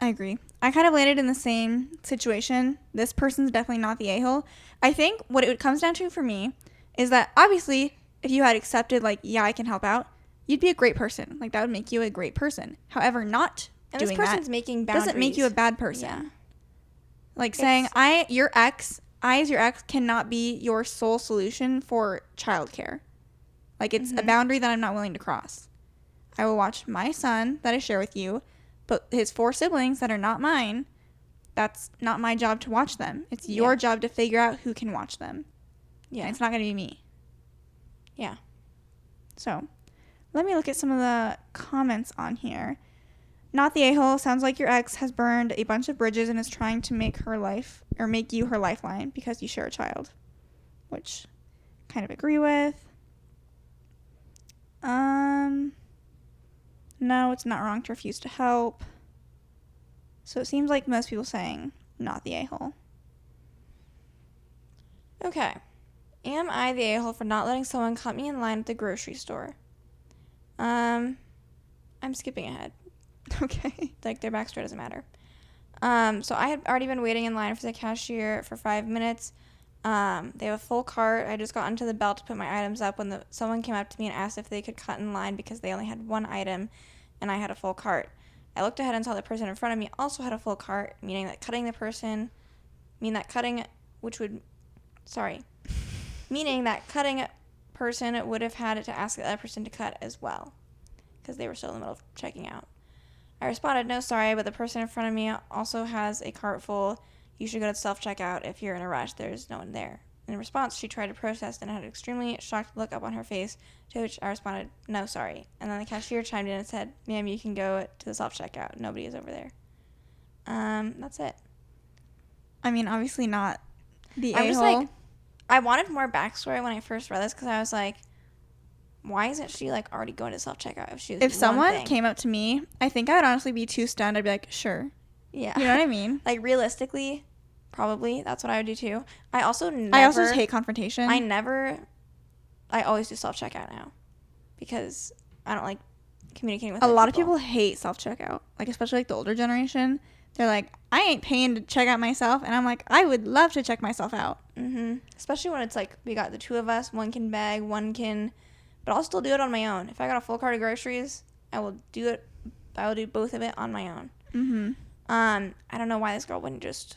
I agree. I kind of landed in the same situation. This person's definitely not the a-hole. I think what it comes down to for me is that obviously if you had accepted, yeah, I can help out, you'd be a great person. That would make you a great person. However, not and doing this person's that making boundaries. Doesn't make you a bad person. Yeah. Saying, I as your ex cannot be your sole solution for childcare. It's a boundary that I'm not willing to cross. I will watch my son that I share with you, but his 4 siblings that are not mine, that's not my job to watch them. It's your job to figure out who can watch them. Yeah. And it's not going to be me. Yeah. So, let me look at some of the comments on here. Not the a-hole. Sounds like your ex has burned a bunch of bridges and is trying to make you her lifeline because you share a child. Which, kind of agree with. No, it's not wrong to refuse to help. So it seems like most people saying not the a-hole. Okay. Am I the a-hole for not letting someone cut me in line at the grocery store? I'm skipping ahead. Okay. Their backstory doesn't matter. So I had already been waiting in line for the cashier for 5 minutes. They have a full cart. I just got onto the belt to put my items up when someone came up to me and asked if they could cut in line because they only had one item and I had a full cart. I looked ahead and saw the person in front of me also had a full cart, meaning that cutting person would have had to ask the other person to cut as well because they were still in the middle of checking out. I responded, no, sorry, but the person in front of me also has a cart full. You should go to self-checkout if you're in a rush. There's no one there. In response, she tried to protest and had an extremely shocked look up on her face, to which I responded, no, sorry. And then the cashier chimed in and said, ma'am, you can go to the self-checkout. Nobody is over there. That's it. I mean, obviously not the a-hole. I'm just I wanted more backstory when I first read this because I was like, why isn't she already going to self-checkout? If someone came up to me, I think I would honestly be too stunned. I'd be like, sure. Yeah. You know what I mean? Realistically, probably. That's what I would do too. I also just hate confrontation. I always do self-checkout now because I don't like communicating with a lot of people hate self-checkout. Especially the older generation. They're like, I ain't paying to check out myself. And I'm like, I would love to check myself out. Mm-hmm. Especially when it's we got the 2 of us. One can bag, one can... But I'll still do it on my own. If I got a full cart of groceries, I will do it. I will do both of it on my own. Mm-hmm. I don't know why this girl wouldn't just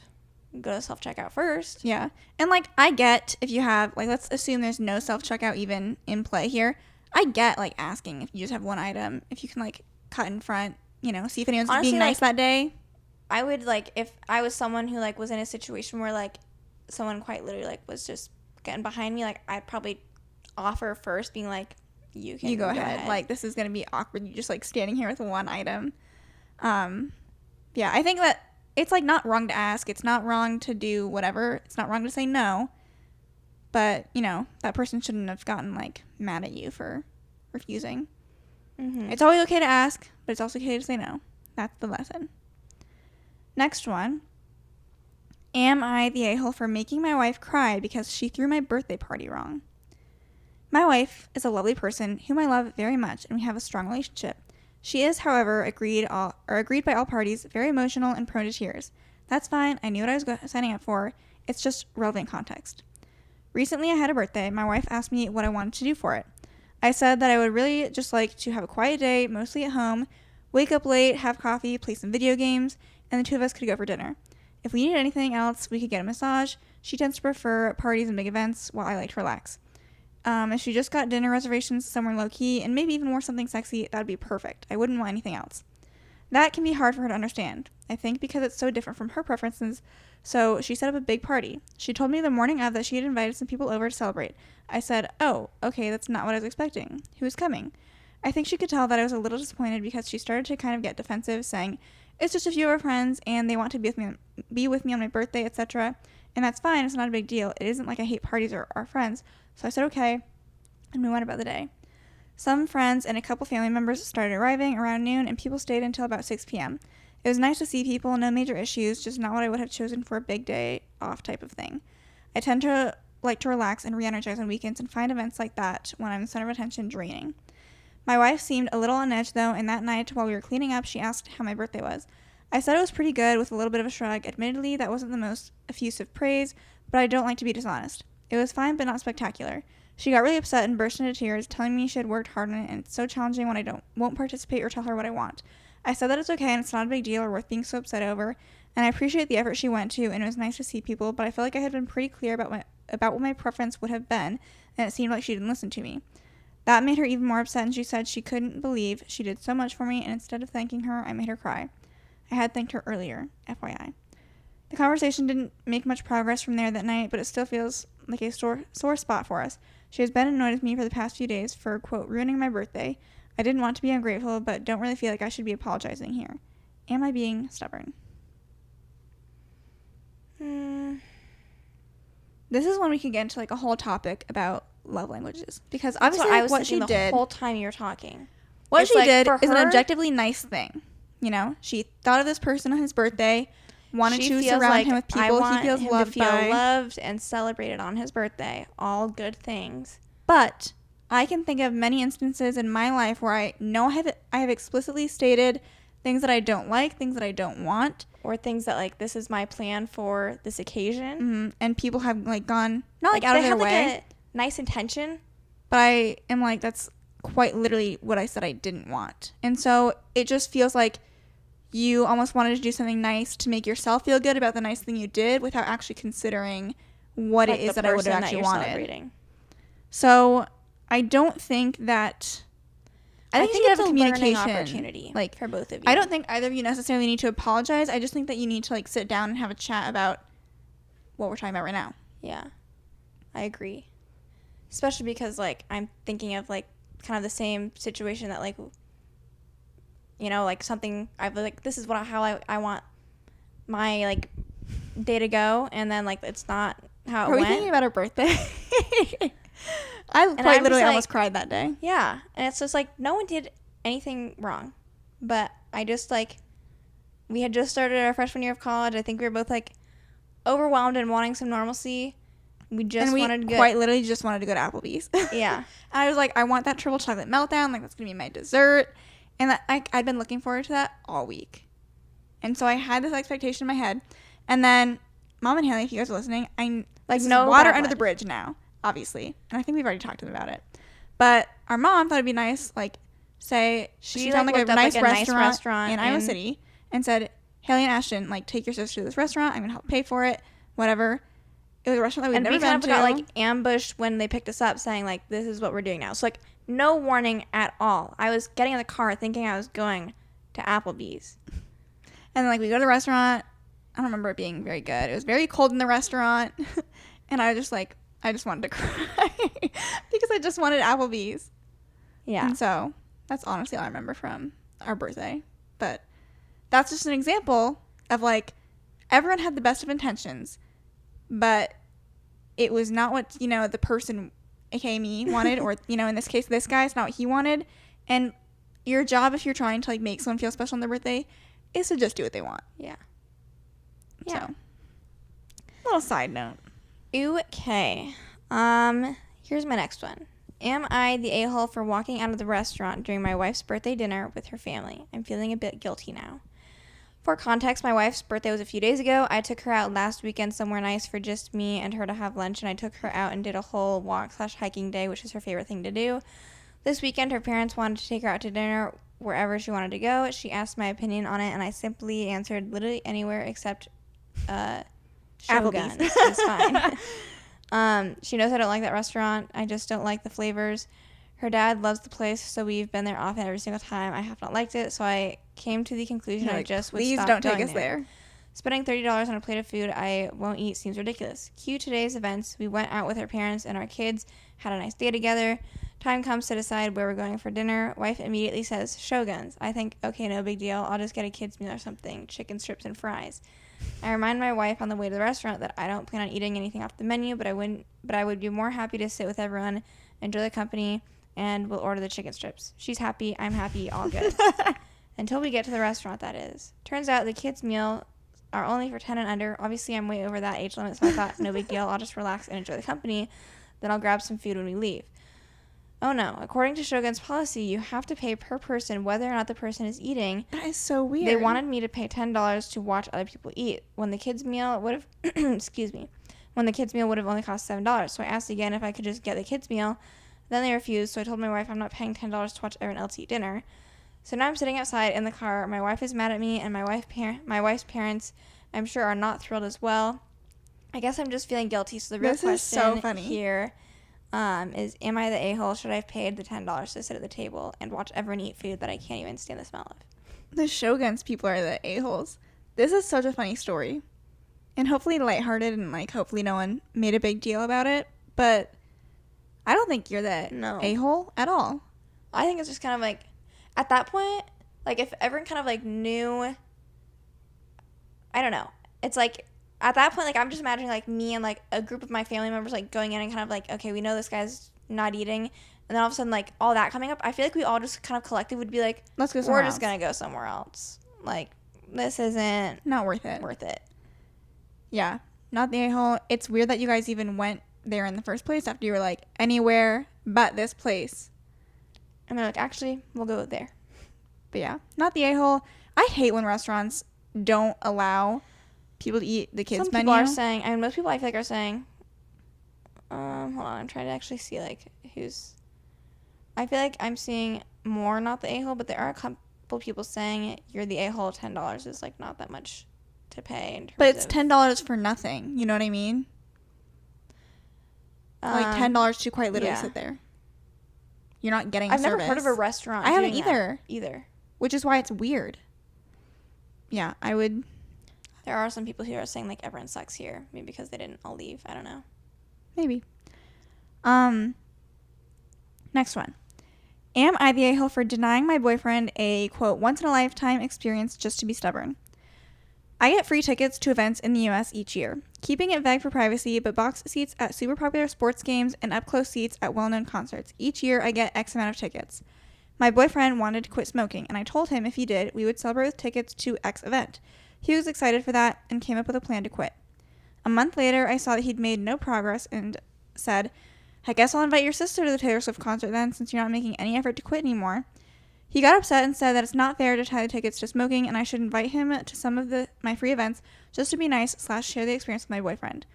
go to self-checkout first. Yeah. And, like, I get if you have, like, let's assume there's no self-checkout even in play here. I get, like, asking if you just have one item, if you can, like, cut in front, you know, see if anyone's Honestly, being nice that day. I would, like, if I was someone who, like, was in a situation where, like, someone quite literally, like, was just getting behind me, like, I'd probably offer first, being like, you go ahead. Like, this is going to be awkward. You just, like, standing here with one item. Yeah, I think that it's, like, not wrong to ask. It's not wrong to do whatever. It's not wrong to say no. But, you know, that person shouldn't have gotten, like, mad at you for refusing. Mm-hmm. It's always okay to ask, but it's also okay to say no. That's the lesson. Next one. Am I the a-hole for making my wife cry because she threw my birthday party wrong? My wife is a lovely person whom I love very much, and we have a strong relationship. She is, however, agreed by all parties, very emotional and prone to tears. That's fine. I knew what I was signing up for. It's just relevant context. Recently, I had a birthday. My wife asked me what I wanted to do for it. I said that I would really just like to have a quiet day, mostly at home, wake up late, have coffee, play some video games, and the two of us could go for dinner. If we needed anything else, we could get a massage. She tends to prefer parties and big events, while I like to relax. If she just got dinner reservations somewhere low-key, and maybe even wore something sexy, that would be perfect. I wouldn't want anything else. That can be hard for her to understand, I think because it's so different from her preferences, so she set up a big party. She told me the morning of that she had invited some people over to celebrate. I said, oh, okay, that's not what I was expecting. Who was coming? I think she could tell that I was a little disappointed because she started to kind of get defensive, saying, it's just a few of our friends, and they want to be with me on my birthday, etc., and that's fine, it's not a big deal. It isn't like I hate parties or our friends. So I said okay, and we went about the day. Some friends and a couple family members started arriving around noon, and people stayed until about 6 p.m. It was nice to see people, no major issues, just not what I would have chosen for a big day off type of thing. I tend to like to relax and re-energize on weekends and find events like that when I'm the center of attention draining. My wife seemed a little on edge though, and that night while we were cleaning up, she asked how my birthday was. I said it was pretty good with a little bit of a shrug. Admittedly, that wasn't the most effusive praise, but I don't like to be dishonest. It was fine, but not spectacular. She got really upset and burst into tears, telling me she had worked hard on it, and it's so challenging when I won't participate or tell her what I want. I said that it's okay and it's not a big deal or worth being so upset over, and I appreciate the effort she went to, and it was nice to see people, but I feel like I had been pretty clear about what my preference would have been, and it seemed like she didn't listen to me. That made her even more upset, and she said she couldn't believe she did so much for me, and instead of thanking her, I made her cry. I had thanked her earlier, FYI. The conversation didn't make much progress from there that night, but it still feels like a sore spot for us. She has been annoyed with me for the past few days for, quote, ruining my birthday. I didn't want to be ungrateful, but don't really feel like I should be apologizing here. Am I being stubborn? This is when we could get into, like, a whole topic about love languages. Because obviously I was what she thinking did... the whole time you were talking. What It's she like, did for is an her- objectively nice thing. You know, she thought of this person on his birthday, wanted She to feels surround like him with I people want he feels him loved to feel by. loved and celebrated on his birthday. All good things. But I can think of many instances in my life where I know I have explicitly stated things that I don't like, things that I don't want. Or things that, like, this is my plan for this occasion. Mm-hmm. And people have, like, gone, not like Like, out they of their have, way. like, a nice intention. But I am like, that's quite literally what I said I didn't want. And so it just feels like you almost wanted to do something nice to make yourself feel good about the nice thing you did without actually considering what Like it is the that I would person have that actually you're wanted. celebrating. So I don't think that... I think it's you a have learning communication opportunity, like, for both of you. I don't think either of you necessarily need to apologize. I just think that you need to, like, sit down and have a chat about what we're talking about right now. Yeah, I agree. Especially because, like, I'm thinking of, like, kind of the same situation that, like, you know, like, something I've, like, this is how I want my, like, day to go, and then, like, it's not how it Are we went. thinking about our birthday? I I'm quite just literally like- almost cried that day. Yeah, and it's just, like, no one did anything wrong, but I just, like, we had just started our freshman year of college. I think we were both, like, overwhelmed and wanting some normalcy. We just wanted to go. Quite literally just wanted to go to Applebee's. Yeah. And I was like, I want that triple chocolate meltdown. Like, that's going to be my dessert. And I'd been looking forward to that all week. And so I had this expectation in my head. And then, Mom and Haley, if you guys are listening, this is no water bad under the blood. bridge now, obviously. And I think we've already talked to them about it. But our mom thought it'd be nice, like, say, she found, like, a looked up, nice like, a nice restaurant restaurant in Iowa City and said, Haley and Ashton, like, take your sister to this restaurant. I'm going to help pay for it. Whatever. It was a restaurant that we'd never been to. And we kind of got, like, ambushed when they picked us up saying, like, this is what we're doing now. So, like, no warning at all. I was getting in the car thinking I was going to Applebee's. And then, like, we go to the restaurant. I don't remember it being very good. It was very cold in the restaurant. And I just wanted to cry because I just wanted Applebee's. Yeah. And so that's honestly all I remember from our birthday. But that's just an example of, like, everyone had the best of intentions, but it was not what, you know, the person, aka me, wanted, or, you know, in this case, this guy, it's not what he wanted. And your job, if you're trying to, like, make someone feel special on their birthday, is to just do what they want. Yeah. So, little side note. Okay. Here's my next one. Am I the a-hole for walking out of the restaurant during my wife's birthday dinner with her family? I'm feeling a bit guilty now. For context, my wife's birthday was a few days ago. I took her out last weekend somewhere nice for just me and her to have lunch, and I took her out and did a whole walk/hiking day, which is her favorite thing to do. This weekend, her parents wanted to take her out to dinner wherever she wanted to go. She asked my opinion on it, and I simply answered literally anywhere except Shogun's is fine. She knows I don't like that restaurant. I just don't like the flavors. Her dad loves the place, so we've been there often every single time. I have not liked it, so I came to the conclusion I just would stop don't going take us there. Spending $30 on a plate of food I won't eat seems ridiculous. Cue today's events. We went out with her parents and our kids, had a nice day together. Time comes to decide where we're going for dinner. Wife immediately says, Shogun's. I think, okay, no big deal. I'll just get a kid's meal or something. Chicken strips and fries. I remind my wife on the way to the restaurant that I don't plan on eating anything off the menu, but I would be more happy to sit with everyone, enjoy the company, and we'll order the chicken strips. She's happy, I'm happy, all good. Until we get to the restaurant, that is. Turns out the kids' meal are only for 10 and under. Obviously, I'm way over that age limit, so I thought, no big deal. I'll just relax and enjoy the company. Then I'll grab some food when we leave. Oh no, according to Shogun's policy, you have to pay per person whether or not the person is eating. That is so weird. They wanted me to pay $10 to watch other people eat. When the kids' meal would have, when the kids' meal would have only cost $7. So I asked again if I could just get the kids' meal. Then they refused, so I told my wife I'm not paying $10 to watch everyone else eat dinner. So now I'm sitting outside in the car. My wife is mad at me, and my wife's parents, I'm sure, are not thrilled as well. I guess I'm just feeling guilty. So the real question here is, am I the a-hole? Should I have paid the $10 to sit at the table and watch everyone eat food that I can't even stand the smell of? The Shogun's people are the a-holes. This is such a funny story. And hopefully lighthearted, and, like, hopefully no one made a big deal about it. But I don't think you're the a-hole at all. I think it's just kind of like, at that point, like, if everyone kind of, like, knew, I don't know. It's like, at that point, like, I'm just imagining, like, me and, like, a group of my family members, like, going in and kind of, like, okay, we know this guy's not eating. And then all of a sudden, like, all that coming up, I feel like we all just kind of collective would be like, let's go somewhere else. We're just going to go somewhere else. Like, this isn't not worth it. Yeah, not the a-hole. It's weird that you guys even went there in the first place after you were like, anywhere but this place. And they're like, actually, we'll go there. But yeah, not the a-hole. I hate when restaurants don't allow people to eat the kids' menu. Some people are saying, I mean, most people I feel like are saying, hold on, I'm trying to actually see, like, who's, I feel like I'm seeing more not the a-hole, but there are a couple people saying you're the a-hole, $10 is, like, not that much to pay. In terms but it's $10 for nothing, you know what I mean? Like, $10 to quite literally sit there. You're not getting a service. I've never heard of a restaurant I haven't either. Which is why it's weird. Yeah, I would. There are some people who are saying, like, everyone sucks here. Maybe because they didn't all leave. I don't know. Maybe. Next one. Am I the a-hole for denying my boyfriend a, quote, once-in-a-lifetime experience just to be stubborn? I get free tickets to events in the U.S. each year. Keeping it vague for privacy, but box seats at super popular sports games and up-close seats at well-known concerts. Each year, I get X amount of tickets. My boyfriend wanted to quit smoking, and I told him if he did, we would celebrate with tickets to X event. He was excited for that and came up with a plan to quit. A month later, I saw that he'd made no progress and said, I guess I'll invite your sister to the Taylor Swift concert then, since you're not making any effort to quit anymore. He got upset and said that it's not fair to tie the tickets to smoking, and I should invite him to some of my free events just to be nice / share the experience with my boyfriend.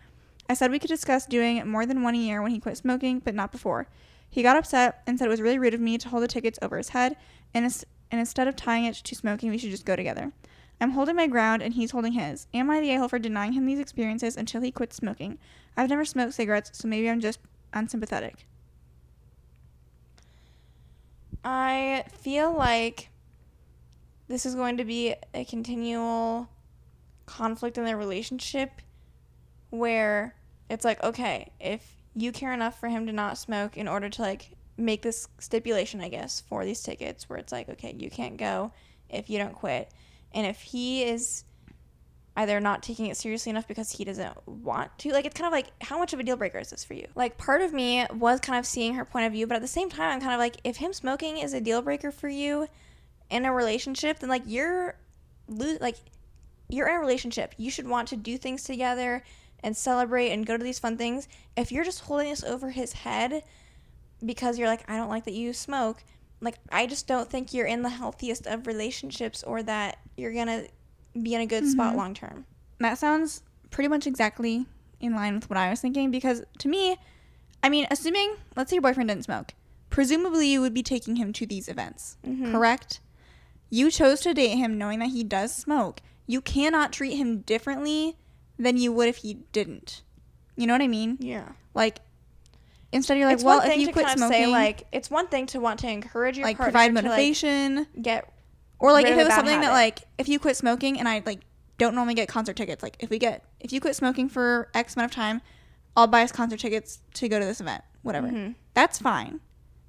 I said we could discuss doing more than one a year when he quit smoking, but not before. He got upset and said it was really rude of me to hold the tickets over his head, and instead of tying it to smoking, we should just go together. I'm holding my ground and he's holding his. Am I the a-hole for denying him these experiences until he quits smoking? I've never smoked cigarettes, so maybe I'm just unsympathetic. I feel like this is going to be a continual conflict in their relationship where it's like, okay, if you care enough for him to not smoke in order to like make this stipulation, I guess, for these tickets where it's like, okay, you can't go if you don't quit. And if he is either not taking it seriously enough because he doesn't want to, like, it's kind of like, how much of a deal breaker is this for you? Like, part of me was kind of seeing her point of view, but at the same time, I'm kind of like, if him smoking is a deal breaker for you in a relationship, then like you're in a relationship. You should want to do things together and celebrate and go to these fun things. If you're just holding this over his head because you're like, I don't like that you smoke, like, I just don't think you're in the healthiest of relationships or that you're gonna be in a good spot long term. That sounds pretty much exactly in line with what I was thinking, because to me, I mean, assuming, let's say your boyfriend didn't smoke, presumably you would be taking him to these events, correct? You chose to date him knowing that he does smoke. You cannot treat him differently than you would if he didn't. You know what I mean? Yeah. Like, instead you're like, it's well, one if thing you to quit kind smoking, of say, like, it's one thing to want to encourage your like, partner provide to, motivation, like, get or like rid if of it a was bad something that habit. like, if you quit smoking and I like don't normally get concert tickets, like if you quit smoking for X amount of time, I'll buy us concert tickets to go to this event, whatever. That's fine.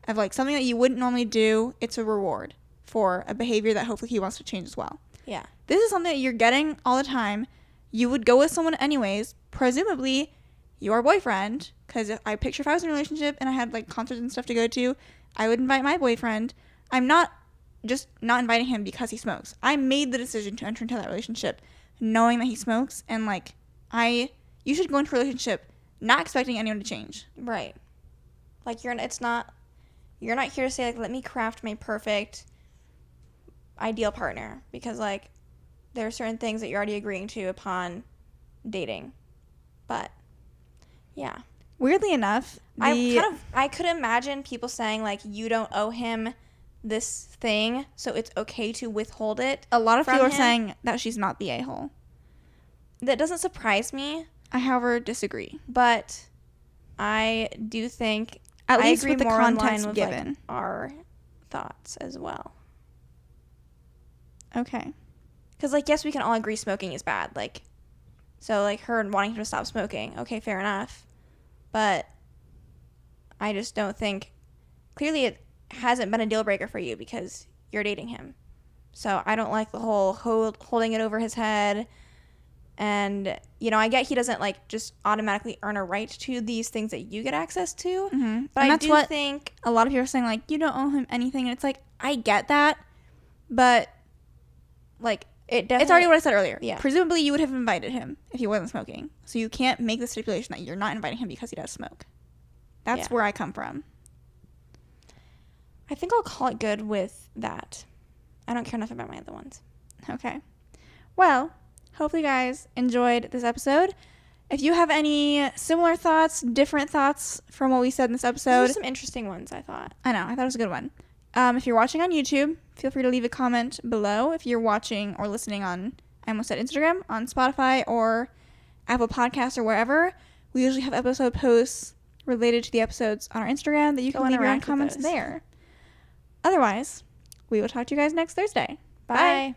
Of like something that you wouldn't normally do, it's a reward for a behavior that hopefully he wants to change as well. Yeah. This is something that you're getting all the time. You would go with someone anyways, presumably your boyfriend, because I picture if I was in a relationship and I had like concerts and stuff to go to, I would invite my boyfriend. I'm not just not inviting him because he smokes. I made the decision to enter into that relationship knowing that he smokes, and like you should go into a relationship not expecting anyone to change. Right. Like, you're not here to say, like, let me craft my perfect ideal partner, because like there are certain things that you're already agreeing to upon dating. But yeah, Weirdly enough, I could imagine people saying like, you don't owe him this thing, so it's okay to withhold it. a lot of from people are him. saying that she's not the a-hole. That doesn't surprise me, I, however, disagree. but I do think At I least agree with the more in line context with, given. like, our thoughts as well. Okay. Because, like, yes, we can all agree smoking is bad. Like, so, like, her wanting him to stop smoking, okay, fair enough. But I just don't think, clearly it hasn't been a deal breaker for you because you're dating him. So I don't like the whole holding it over his head. And, you know, I get he doesn't, like, just automatically earn a right to these things that you get access to. But And I that's do what think a lot of people are saying, like, you don't owe him anything. And it's like, I get that. But, like, it definitely, it's already what I said earlier. Yeah. Presumably, you would have invited him if he wasn't smoking. So you can't make the stipulation that you're not inviting him because he does smoke. That's where I come from. I think I'll call it good with that. I don't care enough about my other ones. Okay. Well, hopefully you guys enjoyed this episode. If you have any similar thoughts, different thoughts from what we said in this episode. Those are some interesting ones, I thought. I know. I thought it was a good one. If you're watching on YouTube, feel free to leave a comment below. If you're watching or listening on, I almost said Instagram, on Spotify or Apple Podcasts or wherever, we usually have episode posts related to the episodes on our Instagram that you can leave your own comments there. Otherwise, we will talk to you guys next Thursday. Bye. Bye.